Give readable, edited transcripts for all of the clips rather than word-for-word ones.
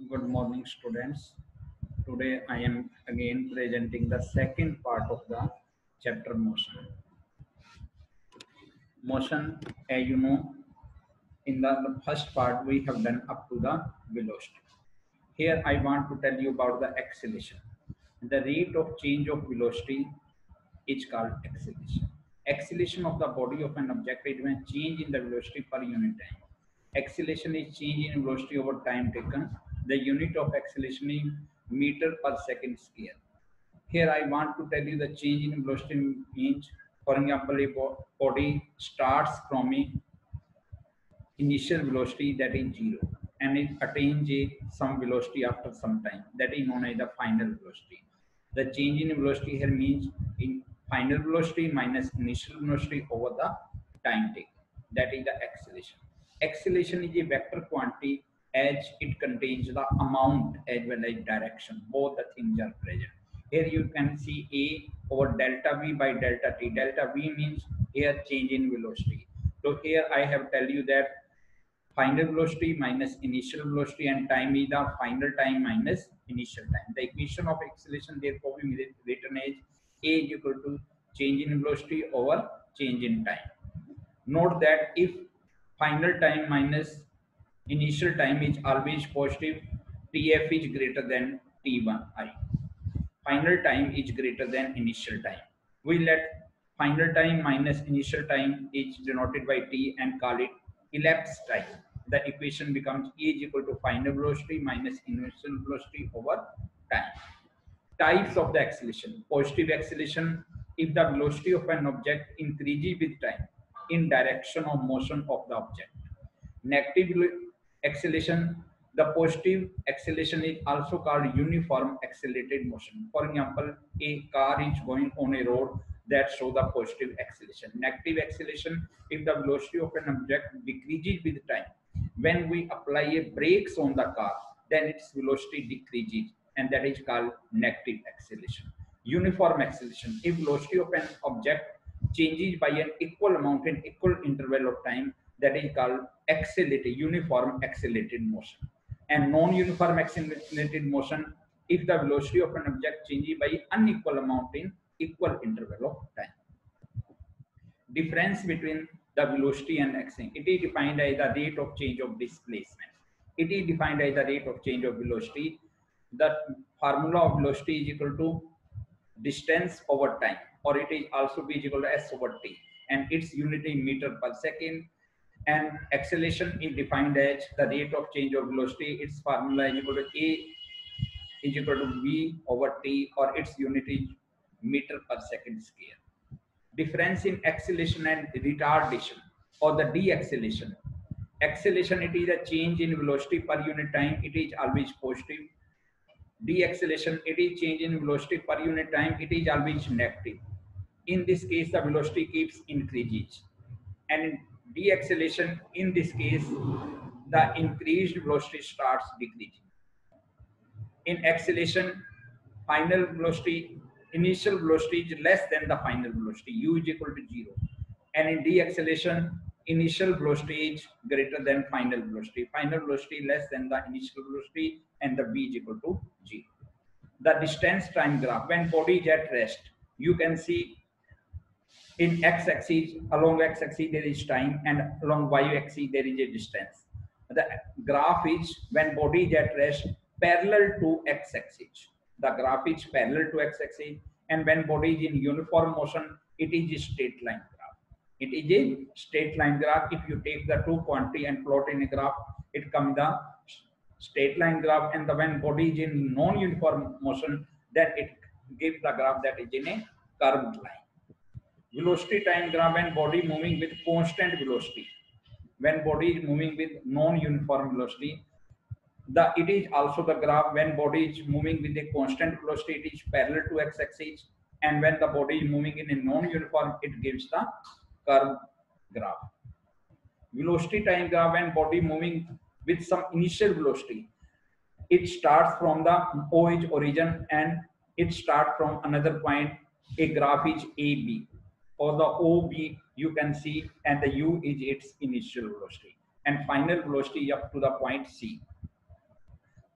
Good morning, students. Today I am again presenting the second part of the chapter motion. Motion, as you know, in the first part we have done up to the velocity. Here I want to tell you about the acceleration. The rate of change of velocity is called acceleration. Acceleration of the body of an object is when change in the velocity per unit time. Acceleration is change in velocity over time taken. The unit of acceleration is meter per second square. Here I want to tell you the change in velocity means, for example, a body starts from a initial velocity that is zero and it attains a some velocity after some time that is known as the final velocity. The change in velocity here means in final velocity minus initial velocity over the time taken, that is the acceleration. Acceleration is a vector quantity as it contains the amount as well as direction, both the things are present. Here you can see a over delta v by delta t. Delta v means here change in velocity. So here I have tell you that final velocity minus initial velocity and time is the final time minus initial time. The equation of acceleration therefore will be written as a is equal to change in velocity over change in time. Note that if final time minus initial time is always positive, Tf is greater than T1i. Final time is greater than initial time. We let final time minus initial time is denoted by T and call it elapsed time. The equation becomes E is equal to final velocity minus initial velocity over time. Types of the acceleration. Positive acceleration, if the velocity of an object increases with time in direction of motion of the object. Negative acceleration, the positive acceleration is also called uniform accelerated motion. For example, a car is going on a road that shows the positive acceleration. Negative acceleration, if the velocity of an object decreases with time. When we apply a brakes on the car, then its velocity decreases, and that is called negative acceleration. Uniform acceleration, if velocity of an object changes by an equal amount in equal interval of time, that is called accelerated, uniform accelerated motion. And non-uniform accelerated motion, if the velocity of an object changes by unequal amount in equal interval of time. Difference between the velocity and acceleration. It is defined as the rate of change of displacement. It is defined as the rate of change of velocity. The formula of velocity is equal to distance over time, or it is also be equal to s over t, and its unit is meter per second. And acceleration is defined as the rate of change of velocity. Its formula is equal to a is equal to v over t, or its unit is meter per second square. Difference in acceleration and retardation or the de-acceleration. Acceleration, it is a change in velocity per unit time, it is always positive. De-acceleration, it is change in velocity per unit time, it is always negative. In this case, the velocity keeps increases. And in de-acceleration, in this case, the increased velocity starts decreasing. In acceleration, final velocity, initial velocity is less than the final velocity, u is equal to 0. And in de-acceleration, initial velocity is greater than final velocity. Final velocity less than the initial velocity, and the v is equal to 0. The distance time graph, when body is at rest, you can see in x-axis, along x-axis there is time, and along y-axis there is a distance. The graph is when body is at rest parallel to x-axis. The graph is parallel to x-axis, and when body is in uniform motion, it is a straight line graph. It is a straight line graph. If you take the two quantity and plot in a graph, it comes the straight line graph. And the when body is in non-uniform motion, then it gives the graph that is in a curved line. Velocity time graph, when body moving with constant velocity. When body is moving with non-uniform velocity, it is also the graph when body is moving with a constant velocity, it is parallel to x-axis, and when the body is moving in a non-uniform, it gives the curved graph. Velocity time graph, when body moving with some initial velocity, it starts from the O is origin and it starts from another point. A graph is AB, or the OB you can see, and the U is its initial velocity, and final velocity up to the point C.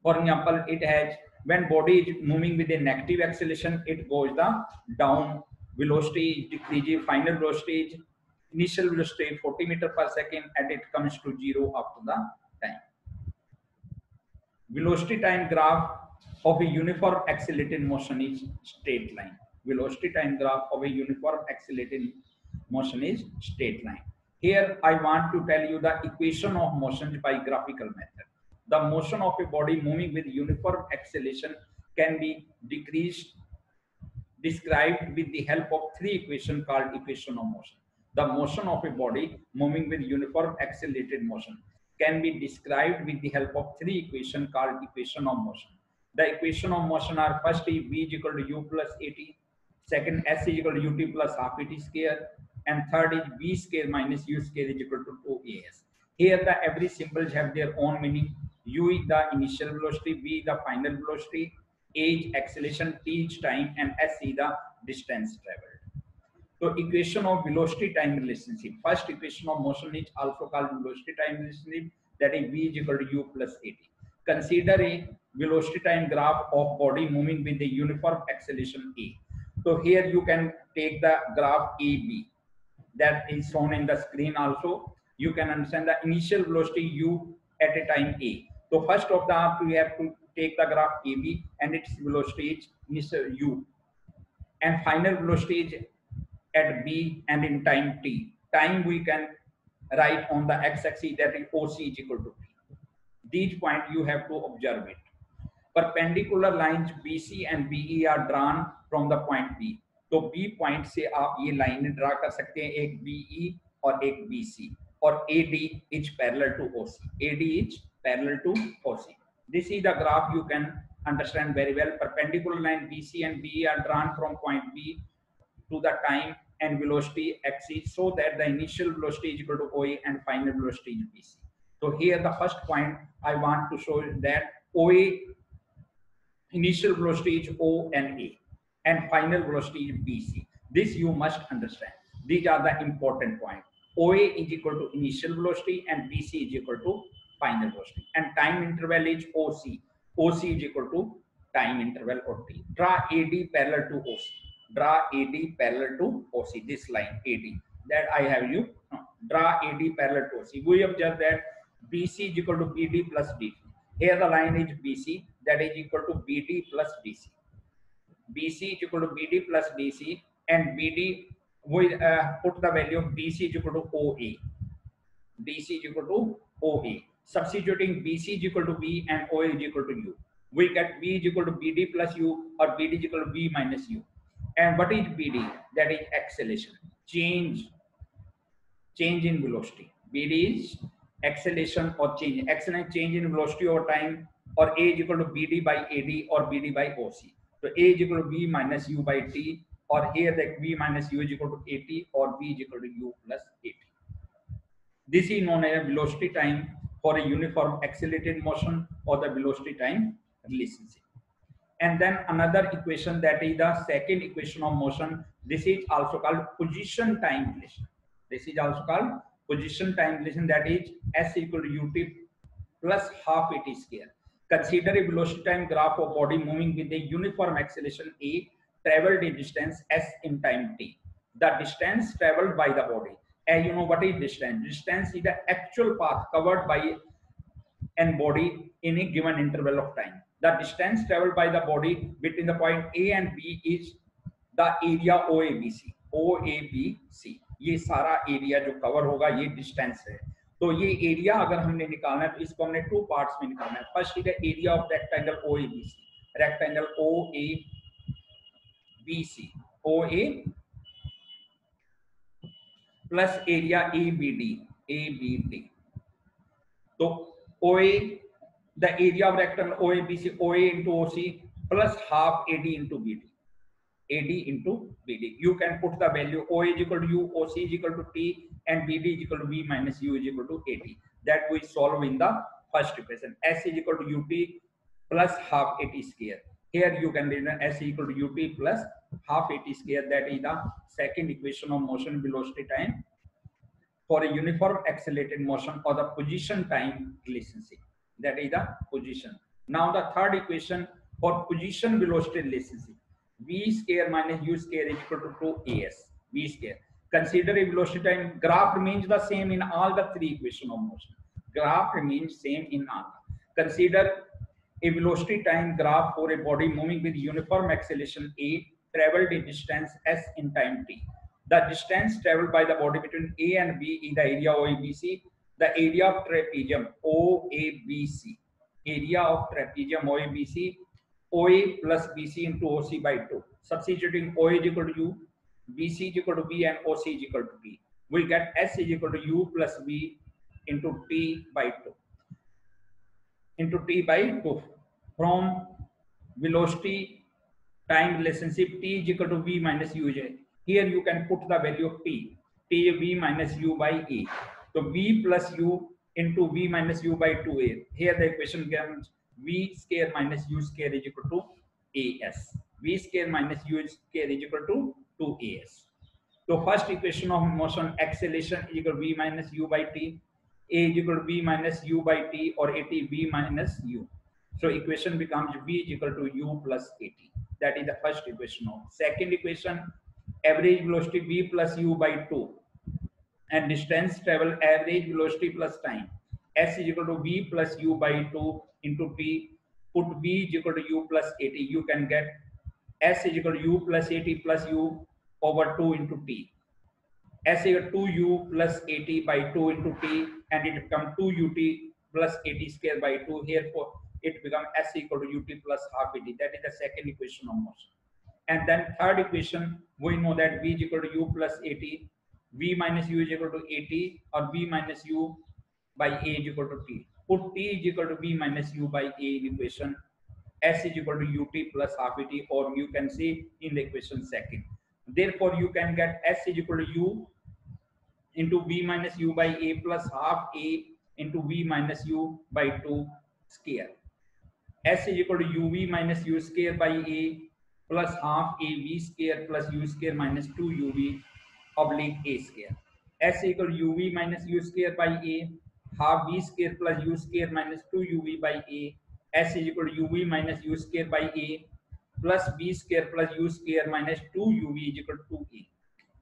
For example, it has, when body is moving with a negative acceleration, it goes the down, velocity is decreases, final velocity is initial velocity 40 meter per second, and it comes to zero up to the time. Velocity time graph of a uniform accelerated motion is straight line. Velocity time graph of a uniform accelerated motion is straight line. Here I want to tell you the equation of motion by graphical method. The motion of a body moving with uniform acceleration can be described with the help of three equations called equation of motion. The motion of a body moving with uniform accelerated motion can be described with the help of three equations called equation of motion. The equation of motion are: first is v is equal to u plus at, second s is equal to ut plus half at square, and third is v square minus u square is equal to 2as. Here the every symbols have their own meaning. U is the initial velocity, v is the final velocity, a is acceleration, t is time, and s is the distance traveled. So equation of velocity time relationship. First equation of motion is also called velocity time relationship, that is v is equal to u plus at. Consider a velocity time graph of body moving with a uniform acceleration a. So here you can take the graph AB that is shown in the screen also. You can understand the initial velocity u at a time a. So first of the we have to take the graph AB and its velocity is initial u, and final velocity is at b and in time t. Time we can write on the x-axis, that is OC is equal to t. These points you have to observe it. Perpendicular lines BC and BE are drawn from the point B. तो B point से आप ये line draw कर सकते हैं, एक BE और एक BC, और AD is parallel to OC. AD is parallel to OC. This is the graph you can understand very well. Perpendicular line BC and BE are drawn from point B to the time and velocity axis, so that the initial velocity is equal to OA and final velocity is BC. So here the first point I want to show is that OA initial velocity is O and A, and final velocity is BC. This you must understand. These are the important points. OA is equal to initial velocity and BC is equal to final velocity, and time interval is OC. OC is equal to time interval or T. Draw AD parallel to OC. Draw AD parallel to OC. This line AD that I have you draw AD parallel to OC. We observe that BC is equal to BD plus DT. Here the line is BC, that is equal to BD plus DC. BC is equal to BD plus DC, and BD we put the value of BC is equal to OA. BC is equal to OA. Substituting BC is equal to B and OA is equal to U, we get B is equal to BD plus U, or BD is equal to B minus U. And what is BD? That is acceleration, change in velocity. BD is acceleration or change, acceleration change in velocity over time, or A is equal to BD by AD or BD by OC. So A is equal to B minus U by T, or here the B minus U is equal to AT, or B is equal to U plus AT. This is known as velocity time for a uniform accelerated motion, or the velocity time relationship. And then another equation, that is the second equation of motion. This is also called position time relation. This is also called position time relation, that is S equal to UT plus half AT square. Consider a velocity time graph of body moving with a uniform acceleration A, traveled a distance S in time T. The distance traveled by the body. And you know what is distance? Distance is the actual path covered by an body in a given interval of time. The distance traveled by the body between the point A and B is the area OABC. OABC, ये सारा area जो cover होगा ये distance है. तो ये area अगर हमने निकालना है तो इसको हमने टू पार्ट्स में निकालना है. First is the area of rectangle OABC, rectangle OABC, OA plus area ABD. तो OA, the area of rectangle OABC, OA into OC plus half AD into BD. AD into BD. You can put the value OA is equal to U, OC is equal to T, and BD is equal to B minus U is equal to AT. That we solve in the first equation. S is equal to UT plus half AT square. Here you can write S is equal to UT plus half AT square. That is the second equation of motion velocity time for a uniform accelerated motion, or the position time relationship. That is the position. Now the third equation for position velocity relationship, v square minus u square is equal to 2as. V square. Consider a velocity time. Graph remains the same in all the three equations of motion. Graph remains same in all. Consider a velocity time graph for a body moving with uniform acceleration a traveled a distance s in time t. The distance traveled by the body between A and B is the area OABC. The area of trapezium OABC. Area of trapezium OABC. OA plus BC into OC by 2. Substituting OA is equal to U, BC is equal to B, and OC is equal to P. We get S is equal to U plus V into T by 2. Into T by 2. From velocity time relationship, T is equal to V minus Uj. Here you can put the value of T. T is V minus U by A. So V plus U into V minus U by 2A. Here the equation becomes V square minus U square is equal to AS. V square minus U square is equal to 2AS. So first equation of motion, acceleration is equal to V minus U by T. A is equal to V minus U by T, or AT V minus U. So equation becomes V is equal to U plus AT. That is the first equation of. Second equation, average velocity V plus U by 2 and distance travel average velocity plus time. S is equal to V plus U by 2 into T. Put V is equal to U plus AT. You can get S is equal to U plus AT plus U over 2 into T. S is equal to 2U plus AT by 2 into T, and it becomes 2UT plus AT square by 2. Herefore, it becomes S equal to UT plus half AT. That is the second equation of motion. And then third equation, we know that V is equal to U plus AT, V minus U is equal to AT, or V minus U by A is equal to T. Put T is equal to V minus U by A in equation. S is equal to UT plus half AT, or you can see in the equation second. Therefore, you can get S is equal to U into V minus U by A plus half A into V minus U by 2 square. S is equal to UV minus U square by A plus half AV square plus U square minus 2UV oblique A square. S is equal to UV minus U square by A half V square plus U square minus 2UV by A. S is equal to UV minus U square by A plus V square plus U square minus 2UV is equal to 2A.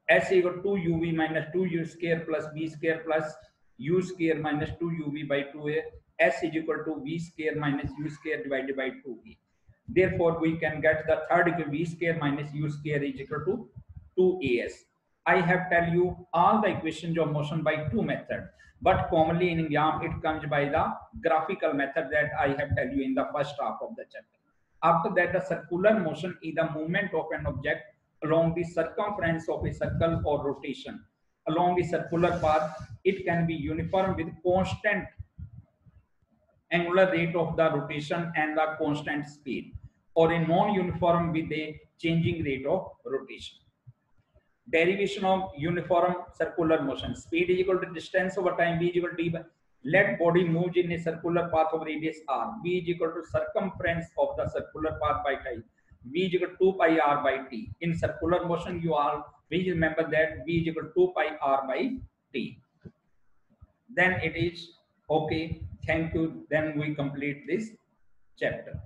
S is equal to 2UV minus 2U square plus V square plus U square minus 2UV by 2A. S is equal to V square minus U square divided by 2A. Therefore, we can get the third equation, V square minus U square is equal to 2AS. I have tell you all the equations of motion by two methods, but commonly in exam it comes by the graphical method that I have tell you in the first half of the chapter. After that, the circular motion is the movement of an object along the circumference of a circle or rotation along the circular path. It can be uniform with constant angular rate of the rotation and the constant speed, or a non-uniform with a changing rate of rotation. Derivation of uniform circular motion. Speed is equal to distance over time, v is equal to d by. Let body move in a circular path of radius r. V is equal to circumference of the circular path by time. V is equal to 2 pi r by t. In circular motion, you all please remember that V is equal to 2 pi r by t. Then it is okay. Thank you. Then we complete this chapter.